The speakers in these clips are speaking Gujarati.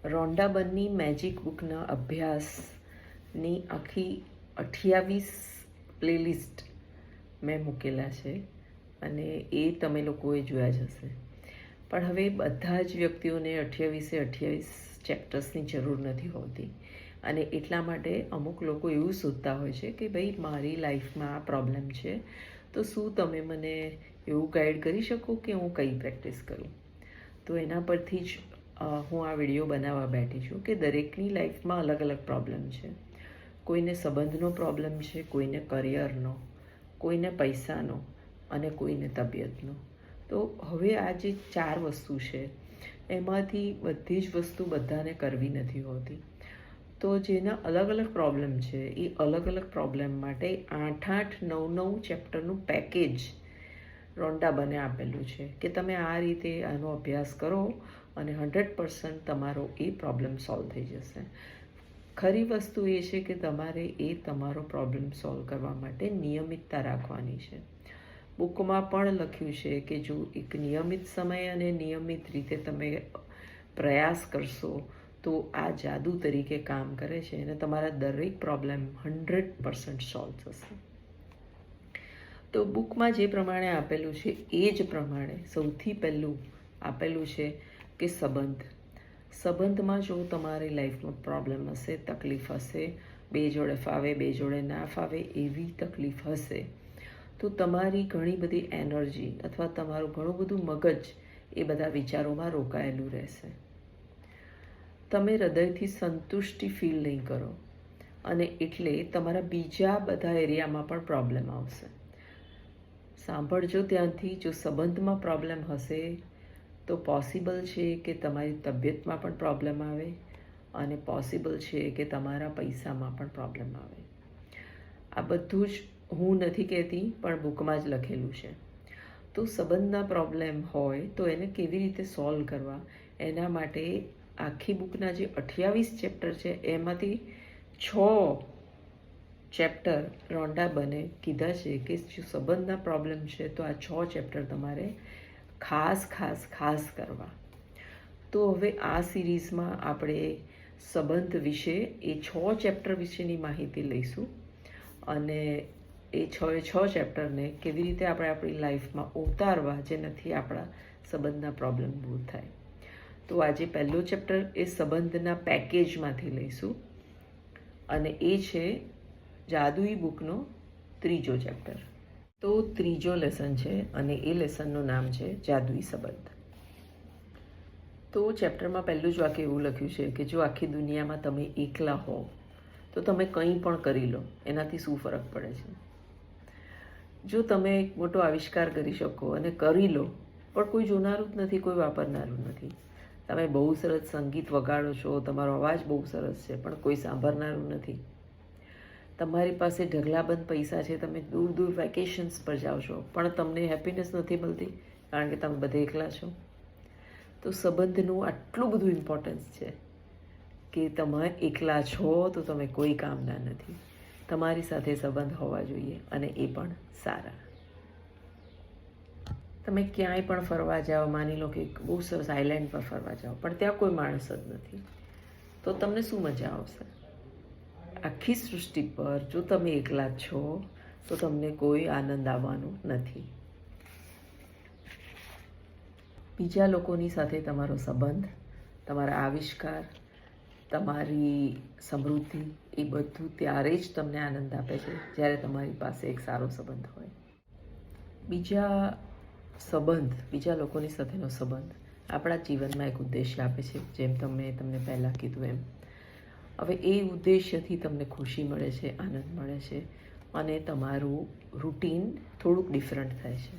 રોન્ડા બર્નની મેજિક બુકના અભ્યાસની આખી 28 પ્લેલિસ્ટ મેં મૂકેલા છે અને એ તમે લોકોએ જોયા જ હશે. પણ હવે બધા જ વ્યક્તિઓને 28 ચેપ્ટર્સની જરૂર નથી હોતી અને એટલા માટે અમુક લોકો એવું શોધતા હોય છે કે ભાઈ મારી લાઈફમાં આ પ્રોબ્લેમ છે, તો શું તમે મને એવું ગાઈડ કરી શકો કે હું કઈ પ્રેક્ટિસ કરું. તો એના પરથી જ હું આ વિડીયો બનાવવા બેઠી છું કે દરેકની લાઈફમાં અલગ અલગ પ્રોબ્લેમ છે. કોઈને સંબંધનો પ્રોબ્લેમ છે, કોઈને કરિયરનો, કોઈને પૈસાનો અને કોઈને તબિયતનો. તો હવે આ જે 4 વસ્તુ છે એમાંથી બધી જ વસ્તુ બધાને કરવી નથી હોતી. તો જેના અલગ અલગ પ્રોબ્લેમ છે એ અલગ અલગ પ્રોબ્લેમ માટે 8 9 ચેપ્ટરનું પેકેજ રોન્ડા બર્ને આપેલું છે કે તમે આ રીતે આનો અભ્યાસ કરો અને 100% તમારો એ પ્રોબ્લેમ સોલ્વ થઈ જશે. ખરી વસ્તુ એ છે કે તમારે એ તમારો પ્રોબ્લેમ સોલ્વ કરવા માટે નિયમિતતા રાખવાની છે. બુકમાં પણ લખ્યું છે કે જો એક નિયમિત સમય અને નિયમિત રીતે તમે પ્રયાસ કરશો તો આ જાદુ તરીકે કામ કરે છે અને તમારા દરેક પ્રોબ્લેમ 100% સોલ્વ થશે. તો બુકમાં જે પ્રમાણે આપેલું છે એ જ પ્રમાણે સૌથી પહેલું આપેલું છે કે સંબંધમાં જો તમારી લાઈફમાં પ્રોબ્લેમ હશે, તકલીફ હશે, બે જોડે ફાવે બે જોડે ના ફાવે એવી તકલીફ હશે, તો તમારી ઘણી બધી એનર્જી અથવા તમારું ઘણું બધું મગજ એ બધા વિચારોમાં રોકાયેલું રહેશે. તમે હૃદયથી સંતુષ્ટિ ફીલ નહીં કરો અને એટલે તમારા બીજા બધા એરિયામાં પણ પ્રોબ્લેમ આવશે. સાંભળજો ત્યાંથી. જો સંબંધમાં પ્રોબ્લેમ હશે તો પોસિબલ છે કે તમારી તબિયતમાં પણ પ્રોબ્લેમ આવે અને પોસિબલ છે કે તમારા પૈસામાં પણ પ્રોબ્લેમ આવે. આ બધું જ હું નથી કહેતી, પણ બુકમાં જ લખેલું છે. તો સંબંધના પ્રોબ્લેમ હોય તો એને કેવી રીતે સોલ્વ કરવા, એના માટે આખી બુકના જે 28 ચેપ્ટર છે એમાંથી 6 ચેપ્ટર રોન્ડા બર્ને કીધા છે કે જો સંબંધના પ્રોબ્લેમ છે તો આ 6 ચેપ્ટર તમારે ખાસ કરવા. તો હવે આ સિરીઝમાં આપણે સંબંધ વિશે એ 6 ચેપ્ટર વિશેની માહિતી લઈશું અને એ 6 ચેપ્ટરને કેવી રીતે આપણે આપણી લાઈફમાં ઉતારવા જેનાથી આપણા સંબંધના પ્રોબ્લેમ દૂર થાય. તો આજે પહેલો ચેપ્ટર એ સંબંધના પેકેજમાંથી લઈશું અને એ છે જાદુઈ બુકનો 3જો ચેપ્ટર. તો 3જો લેસન છે અને એ લેસનનું નામ છે જાદુઈ સંબંધ. તો ચેપ્ટરમાં પહેલું જ વાક્ય એવું લખ્યું છે કે જો આખી દુનિયામાં તમે એકલા હો તો તમે કંઈ પણ કરી લો, એનાથી શું ફરક પડે છે. જો તમે એક મોટો આવિષ્કાર કરી શકો અને કરી લો પણ કોઈ જોનારું જ નથી, કોઈ વાપરનારું નથી. તમે બહુ સરસ સંગીત વગાડો છો, તમારો અવાજ બહુ સરસ છે પણ કોઈ સાંભળનારું નથી. તમારી પાસે ઢગલાબંધ પૈસા છે, તમે દૂર દૂર વેકેશન્સ પર જાઓ છો પણ તમને હેપીનેસ નથી મળતી કારણ કે તમે બધે એકલા છો. તો સંબંધનું આટલું બધું ઇમ્પોર્ટન્સ છે કે તમે એકલા છો તો તમે કોઈ કામના નથી. તમારી સાથે સંબંધ હોવા જોઈએ અને એ પણ સારા. તમે ક્યાંય પણ ફરવા જાઓ, માની લો કે બહુ સરસ આઇલેન્ડ પર ફરવા જાઓ પણ ત્યાં કોઈ માણસ જ નથી, તો તમને શું મજા આવશે. આખી સૃષ્ટિ પર જો તમે એકલા છો તો તમને કોઈ આનંદ આવવાનો નથી. બીજા લોકોની સાથે તમારો સંબંધ, તમારા આવિષ્કાર, તમારી સમૃદ્ધિ એ બધું ત્યારે જ તમને આનંદ આપે છે જ્યારે તમારી પાસે એક સારો સંબંધ હોય. બીજા લોકોની સાથેનો સંબંધ આપણા જીવનમાં એક ઉદ્દેશ્ય આપે છે, જેમ તમને પહેલાં કીધું એમ. હવે એ ઉદ્દેશ્યથી તમને ખુશી મળે છે, આનંદ મળે છે અને તમારું રૂટીન થોડુંક ડિફરન્ટ થાય છે.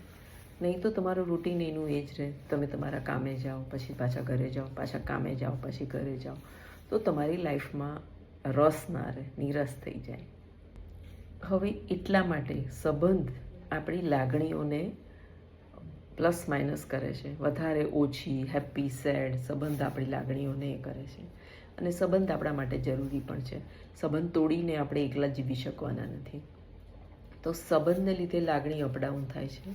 નહીં તો તમારું રૂટીન એનું એ જ રહે, તમે તમારા કામે જાઓ, પછી પાછા ઘરે જાઓ, પાછા કામે જાઓ, પછી ઘરે જાઓ, તો તમારી લાઈફમાં રસ ના રહે, નીરસ થઈ જાય. હવે એટલા માટે સંબંધ આપણી લાગણીઓને પ્લસ માઇનસ કરે છે, વધારે ઓછી, હેપી, સેડ, સંબંધ આપણી લાગણીઓને એ કરે છે અને સંબંધ આપણા માટે જરૂરી પણ છે. સંબંધ તોડીને આપણે એકલા જીવી શકવાના નથી. તો સંબંધને લીધે લાગણી અપડાઉન થાય છે.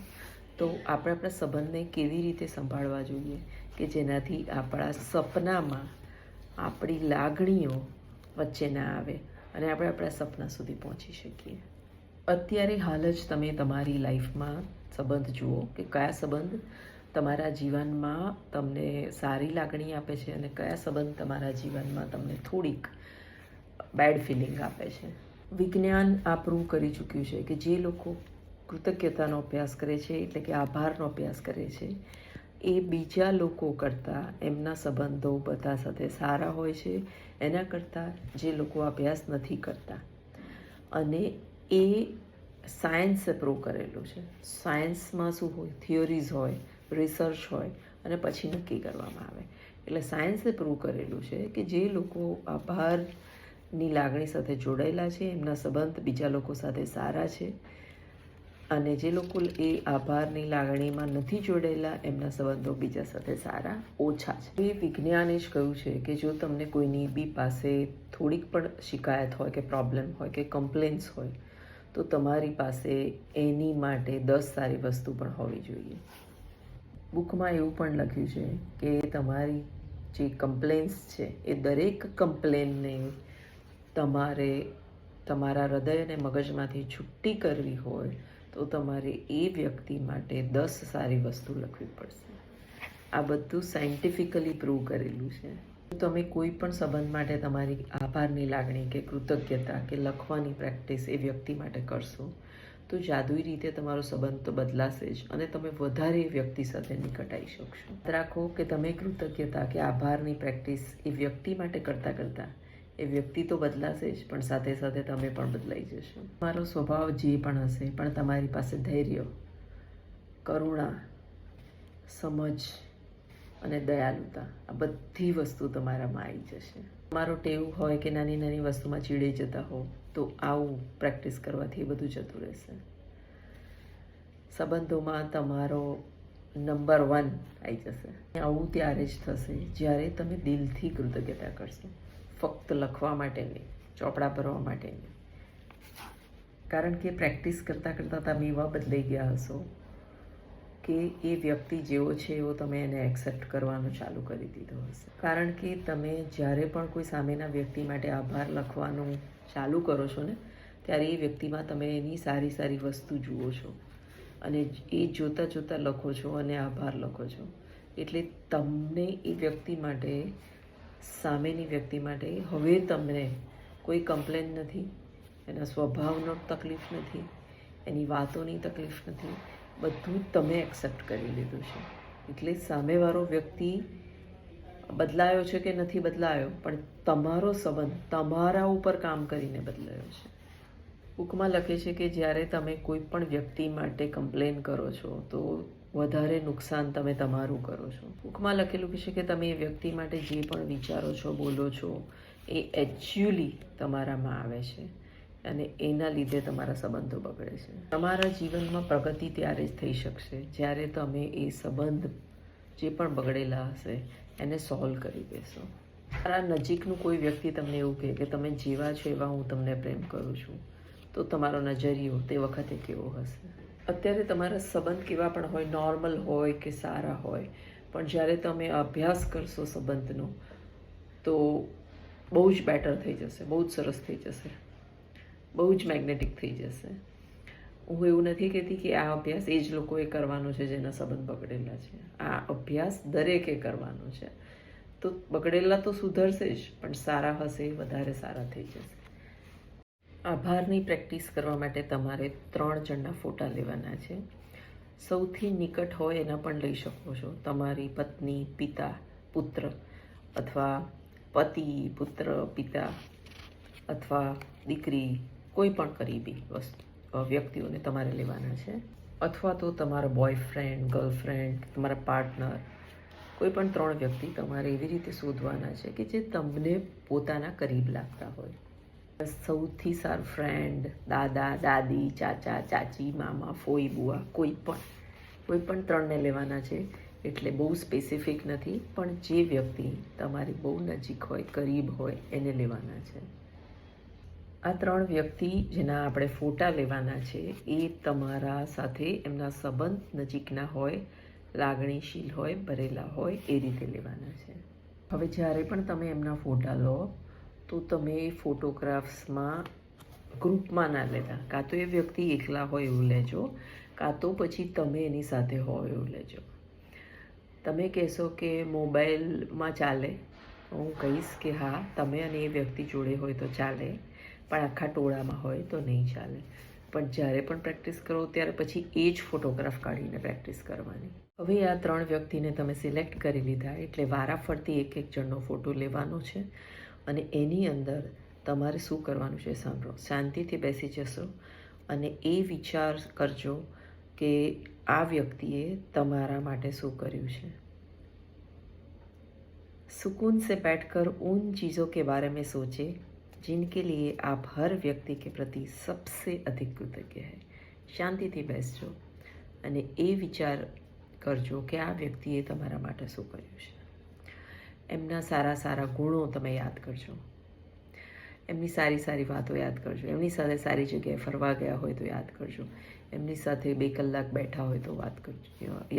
તો આપણે આપણા સંબંધને કેવી રીતે સંભાળવા જોઈએ કે જેનાથી આપણા સપનામાં આપણી લાગણીઓ વચ્ચે ના આવે અને આપણે આપણા સપના સુધી પહોંચી શકીએ. અત્યારે હાલ જ તમે તમારી લાઈફમાં સંબંધ જુઓ કે કયા સંબંધ તમારા જીવનમાં તમને સારી લાગણી આપે છે અને કયા સંબંધ તમારા જીવનમાં તમને થોડીક બેડ ફિલિંગ આપે છે. વિજ્ઞાન આ પ્રૂવ કરી ચૂક્યું છે કે જે લોકો કૃતજ્ઞતાનો અભ્યાસ કરે છે, એટલે કે આભારનો અભ્યાસ કરે છે, એ બીજા લોકો કરતાં એમના સંબંધો બધા સાથે સારા હોય છે એના કરતાં જે લોકો અભ્યાસ નથી કરતા. અને એ સાયન્સે પ્રૂવ કરેલું છે. સાયન્સમાં શું હોય? થિયોરીઝ હોય, રિસર્ચ હોય અને પછી નક્કી કરવામાં આવે. એટલે સાયન્સે પ્રૂવ કરેલું છે કે જે લોકો આભારની લાગણી સાથે જોડાયેલા છે એમના સંબંધ બીજા લોકો સાથે સારા છે, અને જે લોકો એ આભારની લાગણીમાં નથી જોડાયેલા એમના સંબંધો બીજા સાથે સારા ઓછા છે. એ વિજ્ઞાને જ કહ્યું છે કે જો તમને કોઈની બી પાસે થોડીક પણ શિકાયત હોય કે પ્રોબ્લેમ હોય કે કમ્પ્લેન્સ હોય તો તમારી પાસે એની માટે 10 સારી વસ્તુ પણ હોવી જોઈએ. બુકમાં એવું પણ લખ્યું છે કે તમારી જે કમ્પ્લેન્સ છે એ દરેક કમ્પ્લેનને તમારે તમારા હૃદય અને મગજમાંથી છુટ્ટી કરવી હોય તો તમારે એ વ્યક્તિ માટે 10 સારી વસ્તુ લખવી પડશે. આ બધું સાયન્ટિફિકલી પ્રૂવ કરેલું છે. તમે કોઈ પણ સંબંધ માટે તમારી આભારની લાગણી કે કૃતજ્ઞતા કે લખવાની પ્રેક્ટિસ એ વ્યક્તિ માટે કરશો તો જાદુઈ રીતે તમારો સંબંધ તો બદલાશે જ અને તમે વધારે એ વ્યક્તિ સાથે નિકટાઈ શકશો. યાદ રાખો કે તમે કૃતજ્ઞતા કે આભારની પ્રેક્ટિસ એ વ્યક્તિ માટે કરતાં એ વ્યક્તિ તો બદલાશે જ, પણ સાથે સાથે તમે પણ બદલાઈ જશો. તમારો સ્વભાવ જે પણ હશે, પણ તમારી પાસે ધૈર્ય, કરુણા, સમજ અને દયાળુતા આ બધી વસ્તુ તમારામાં આવી જશે. તમારો ટેવ હોય કે નાની નાની વસ્તુમાં ચીડાઈ જતા હો તો આવું પ્રેક્ટિસ કરવાથી એ બધું જતું રહેશે. સંબંધોમાં તમારો નંબર 1 આવી જશે. આવું ત્યારે જ થશે જ્યારે તમે દિલથી કૃતજ્ઞતા કરશો, ફક્ત લખવા માટે નહીં, ચોપડા ભરવા માટે નહીં. કારણ કે પ્રેક્ટિસ કરતાં તમે એવા બદલાઈ ગયા હશો કે એ વ્યક્તિ જેવો છે એવો તમે એને એક્સેપ્ટ કરવાનું ચાલુ કરી દીધું હશે. કારણ કે તમે જ્યારે પણ કોઈ સામેના વ્યક્તિ માટે આભાર લખવાનું ચાલુ કરો છો ને ત્યારે એ વ્યક્તિમાં તમે એની સારી સારી વસ્તુ જુઓ છો અને એ જોતાં લખો છો અને આભાર લખો છો. એટલે તમને એ વ્યક્તિ માટે, સામેની વ્યક્તિ માટે હવે તમને કોઈ કમ્પ્લેન નથી, એના સ્વભાવનો તકલીફ નથી, એની વાતોની તકલીફ નથી. બધું જ તમે એક્સેપ્ટ કરી લીધું છે. એટલે સામેવાળો વ્યક્તિ બદલાયો છે કે નથી બદલાયો, પણ તમારો સંબંધ તમારા ઉપર કામ કરીને બદલાયો છે. બુકમાં લખે છે કે જ્યારે તમે કોઈ પણ વ્યક્તિ માટે કમ્પ્લેન કરો છો તો વધારે નુકસાન તમે તમારું કરો છો. બુકમાં લખેલું છે કે તમે એ વ્યક્તિ માટે જે પણ વિચારો છો, બોલો છો એ એકચ્યુઅલી તમારામાં આવે છે અને એના લીધે તમારા સંબંધો બગડે છે. તમારા જીવનમાં પ્રગતિ ત્યારે જ થઈ શકશે જ્યારે તમે એ સંબંધ જે પણ બગડેલા હશે એને સોલ્વ કરી દેશો. તમારા નજીકનું કોઈ વ્યક્તિ તમને એવું કહે કે તમે જેવા છો એવા હું તમને પ્રેમ કરું છું તો તમારો નજરિયો તે વખતે કેવો હશે? અત્યારે તમારા સંબંધ કેવા પણ હોય, નોર્મલ હોય કે સારા હોય, પણ જ્યારે તમે અભ્યાસ કરશો સંબંધનો તો બહુ જ બેટર થઈ જશે, બહુ જ સરસ થઈ જશે, બહુ જ મેગ્નેટિક થઈ જશે. હું એવું નથી કહેતી કે આ અભ્યાસ એ જ લોકોએ કરવાનો છે જેના સંબંધ બગડેલા છે. આ અભ્યાસ દરેકે કરવાનો છે. તો બગડેલા તો સુધરશે જ, પણ સારા હશે, વધારે સારા થઈ જશે. આભારની પ્રેક્ટિસ કરવા માટે તમારે 3 જણના ફોટા લેવાના છે. સૌથી નિકટ હોય એના પણ લઈ શકો છો. તમારી પત્ની, પિતા, પુત્ર, અથવા પતિ, પુત્ર, પિતા અથવા દીકરી, કોઈ પણ કરીબી વ્યક્તિઓને તમારે લેવાના છે. અથવા તો તમારો બોયફ્રેન્ડ, ગર્લફ્રેન્ડ, તમારા પાર્ટનર, કોઈ પણ 3 વ્યક્તિ તમારે એવી રીતે શોધવાના છે કે જે તમને પોતાના કરીબ લાગતા હોય. સૌથી સારું ફ્રેન્ડ, દાદા, દાદી, ચાચા, ચાચી, મામા, ફોઈ, બુઆ, કોઈ પણ 3ને લેવાના છે. એટલે બહુ સ્પેસિફિક નથી, પણ જે વ્યક્તિ તમારી બહુ નજીક હોય, કરીબ હોય એને લેવાના છે. આ 3 વ્યક્તિ જેના આપણે ફોટા લેવાના છે એ તમારા સાથે એમના સંબંધ નજીકના હોય, લાગણીશીલ હોય, ભરેલા હોય એ રીતે લેવાના છે. હવે જ્યારે પણ તમે એમના ફોટા લો તો તમે એ ફોટોગ્રાફ્સમાં ગ્રુપમાં ના લેતા. કાં તો એ વ્યક્તિ એકલા હોય એવું લેજો, કાં તો પછી તમે એની સાથે હોય એવું લેજો. તમે કહેશો કે મોબાઈલમાં ચાલે, હું કહીશ કે હા, તમે અને એ વ્યક્તિ જોડે હોય તો ચાલે, પણ આખા ટોળામાં હોય તો નહીં ચાલે. પણ જ્યારે પણ પ્રેક્ટિસ કરો ત્યારે પછી એ જ ફોટોગ્રાફ કાઢીને પ્રેક્ટિસ કરવાની. હવે આ 3 વ્યક્તિને તમે સિલેક્ટ કરી લીધા એટલે વારાફરતી એક જણનો ફોટો લેવાનો છે અને એની અંદર તમારે શું કરવાનું છે સાંભળો. શાંતિથી બેસી જશો અને એ વિચાર કરજો કે આ વ્યક્તિએ તમારા માટે શું કર્યું છે. सुकून से बैठकर उन चीज़ों के बारे में सोचें जिनके लिए आप हर व्यक्ति के प्रति सबसे अधिक कृतज्ञ है. શાંતિથી બેસજો અને એ વિચાર કરજો કે આ વ્યક્તિએ તમારા માટે શું કર્યું છે. એમના સારા સારા ગુણો તમે યાદ કરજો, એમની સારી સારી વાતો યાદ કરજો, એમની સાથે સારી જગ્યાએ ફરવા ગયા હોય તો યાદ કરજો, એમની સાથે 2 કલાક બેઠા હોય તો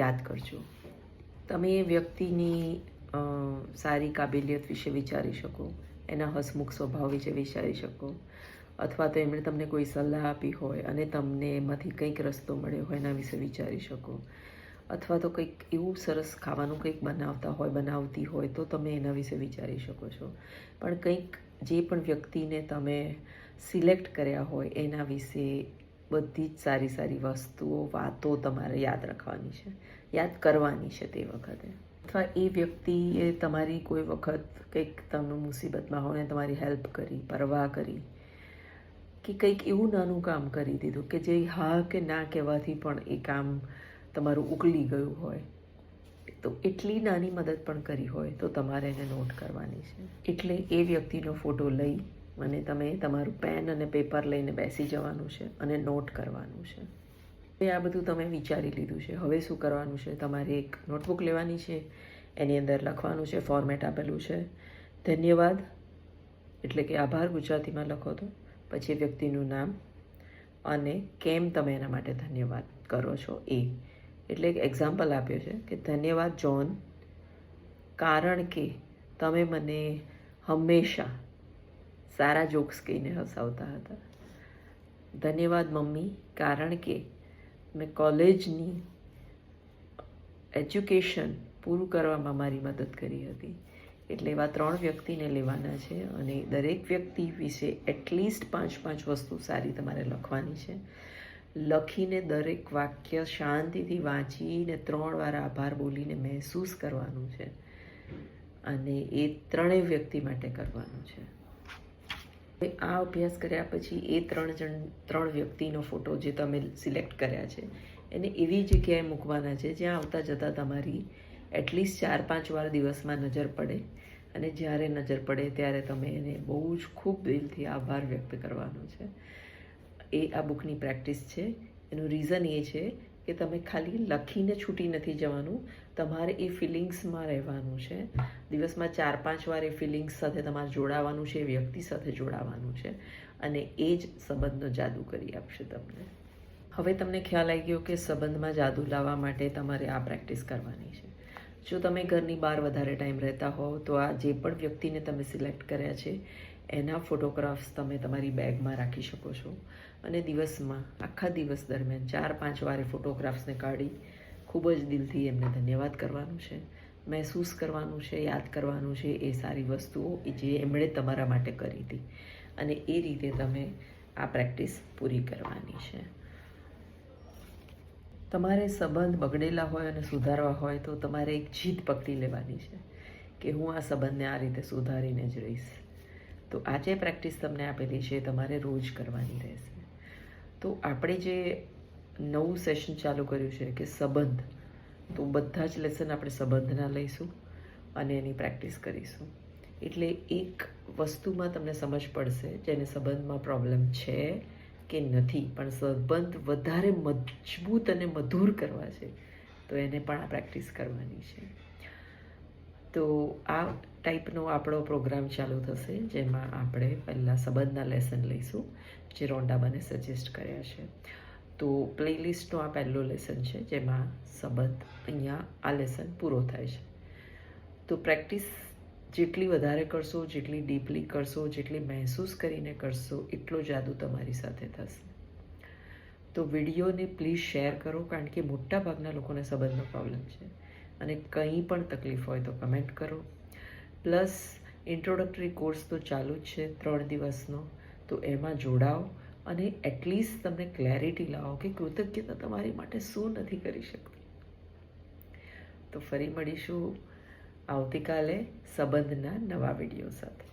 યાદ કરજો. તમે એ વ્યક્તિની સારી કાબેલિયત વિશે વિચારી શકો, એના હસમુખ સ્વભાવ વિશે વિચારી શકો, અથવા તો એમણે તમને કોઈ સલાહ આપી હોય અને તમને એમાંથી કંઈક રસ્તો મળ્યો હોય એના વિશે વિચારી શકો, અથવા તો કંઈક એવું સરસ ખાવાનું કંઈક બનાવતી હોય તો તમે એના વિશે વિચારી શકો છો. પણ કંઈક જે પણ વ્યક્તિને તમે સિલેક્ટ કર્યા હોય એના વિશે બધી જ સારી સારી વસ્તુઓ, વાતો તમારે યાદ રાખવાની છે, યાદ કરવાની છે તે વખતે. અથવા એ વ્યક્તિએ તમારી કોઈ વખત કંઈક તમે મુસીબતમાં હોય ને તમારી હેલ્પ કરી, પરવા કરી, કે કંઈક એવું નાનું કામ કરી દીધું કે જે હા કે ના કહેવાથી પણ એ કામ તમારું ઉકલી ગયું હોય, તો એટલી નાની મદદ પણ કરી હોય તો તમારે એને નોટ કરવાની છે. એટલે એ વ્યક્તિનો ફોટો લઈ અને તમે તમારું પેન અને પેપર લઈને બેસી જવાનું છે અને નોટ કરવાનું છે. આ બધું તમે વિચારી લીધું છે. હવે શું કરવાનું છે, તમારે એક નોટબુક લેવાની છે, એની અંદર લખવાનું છે, ફોર્મેટ આપેલું છે ધન્યવાદ, એટલે કે આભાર ગુજરાતીમાં લખો તો, પછી વ્યક્તિનું નામ અને કેમ તમે એના માટે ધન્યવાદ કરો છો એ. એટલે એક એક્ઝામ્પલ આપ્યો છે કે ધન્યવાદ જોન, કારણ કે તમે મને હંમેશા સારા જોક્સ કહીને હસાવતા હતા. ધન્યવાદ મમ્મી, કારણ કે મેં કોલેજની એજ્યુકેશન પૂરું કરવામાં મારી મદદ કરી હતી. એટલે એવા 3 વ્યક્તિને લેવાના છે અને દરેક વ્યક્તિ વિશે એટલીસ્ટ 5 વસ્તુ સારી તમારે લખવાની છે. લખીને દરેક વાક્ય શાંતિથી વાંચીને 3 વાર આભાર બોલીને મહેસૂસ કરવાનું છે અને એ 3 વ્યક્તિ માટે કરવાનું છે. આ અભ્યાસ કર્યા પછી એ 3 વ્યક્તિનો ફોટો જે તમે સિલેક્ટ કર્યા છે એને એવી જગ્યાએ મૂકવાના છે જ્યાં આવતા જતાં તમારી એટલીસ્ટ 4-5 વાર દિવસમાં નજર પડે, અને જ્યારે નજર પડે ત્યારે તમે એને બહુ જ ખૂબ દિલથી આભાર વ્યક્ત કરવાનો છે. એ આ બુકની પ્રેક્ટિસ છે. એનું રીઝન એ છે કે તમે ખાલી લખીને છૂટી નથી જવાનું, તમારે એ ફિલિંગ્સમાં રહેવાનું છે. દિવસમાં 4-5 વાર એ ફિલિંગ્સ સાથે તમારે જોડાવાનું છે, એ વ્યક્તિ સાથે જોડાવાનું છે, અને એ જ સંબંધનો જાદુ કરી આપશે તમને. હવે તમને ખ્યાલ આવી ગયો કે સંબંધમાં જાદુ લાવવા માટે તમારે આ પ્રેક્ટિસ કરવાની છે. જો તમે ઘરની બહાર વધારે ટાઈમ રહેતા હોવ તો આ જે પણ વ્યક્તિને તમે સિલેક્ટ કર્યા છે એના ફોટોગ્રાફ્સ તમે તમારી બેગમાં રાખી શકો છો અને દિવસમાં આખા દિવસ દરમિયાન 4-5 વાર એ ફોટોગ્રાફ્સને કાઢી ખૂબ જ દિલથી એમને ધન્યવાદ કરવાનું છે, મહેસૂસ કરવાનું છે, યાદ કરવાનું છે એ સારી વસ્તુઓ જે એમણે તમારા માટે કરી હતી, અને એ રીતે તમે આ પ્રેક્ટિસ પૂરી કરવાની છે. તમારે સંબંધ બગડેલા હોય અને સુધારવા હોય તો તમારે એક જીદ પકડી લેવાની છે કે હું આ સંબંધને આ રીતે સુધારીને જ રહીશ. તો આ જે પ્રેક્ટિસ તમને આપેલી છે તમારે રોજ કરવાની રહેશે. તો આપણે જે નવું સેશન ચાલુ કર્યું છે કે સંબંધ, તો બધા જ લેસન આપણે સંબંધના લઈશું અને એની પ્રેક્ટિસ કરીશું. એટલે એક વસ્તુમાં તમને સમજ પડશે જેને સંબંધમાં પ્રોબ્લેમ છે કે નથી, પણ સંબંધ વધારે મજબૂત અને મધુર કરવા છે તો એને પણ આ પ્રેક્ટિસ કરવાની છે. તો આ ટાઈપનો આપણો પ્રોગ્રામ ચાલુ થશે જેમાં આપણે પહેલાં સંબંધના લેસન લઈશું જે રોન્ડાબાને સજેસ્ટ કર્યા છે. તો પ્લેલિસ્ટનો આ પહેલો લેસન છે જેમાં સંબંધ, અહીંયા આ લેસન પૂરો થાય છે. તો પ્રેક્ટિસ જેટલી વધારે કરશો, જેટલી ડીપલી કરશો, જેટલી મહેસૂસ કરીને કરશો, એટલો જાદુ તમારી સાથે થશે. તો વિડીયોને પ્લીઝ શેર કરો, કારણ કે મોટાભાગના લોકોને સંબંધનો પ્રોબ્લેમ છે. અને કંઈ પણ તકલીફ હોય તો કમેન્ટ કરો. પ્લસ ઇન્ટ્રોડક્ટરી કોર્સ તો ચાલુ જ છે 3 દિવસનો, તો એમાં જોડાઓ અને એટલીસ્ટ તમને ક્લેરિટી લાવો કે કૃતજ્ઞતા તમારી માટે શું નથી કરી શકતી. તો ફરી મળીશું આવતીકાલે સંબંધના નવા વિડીયો સાથે.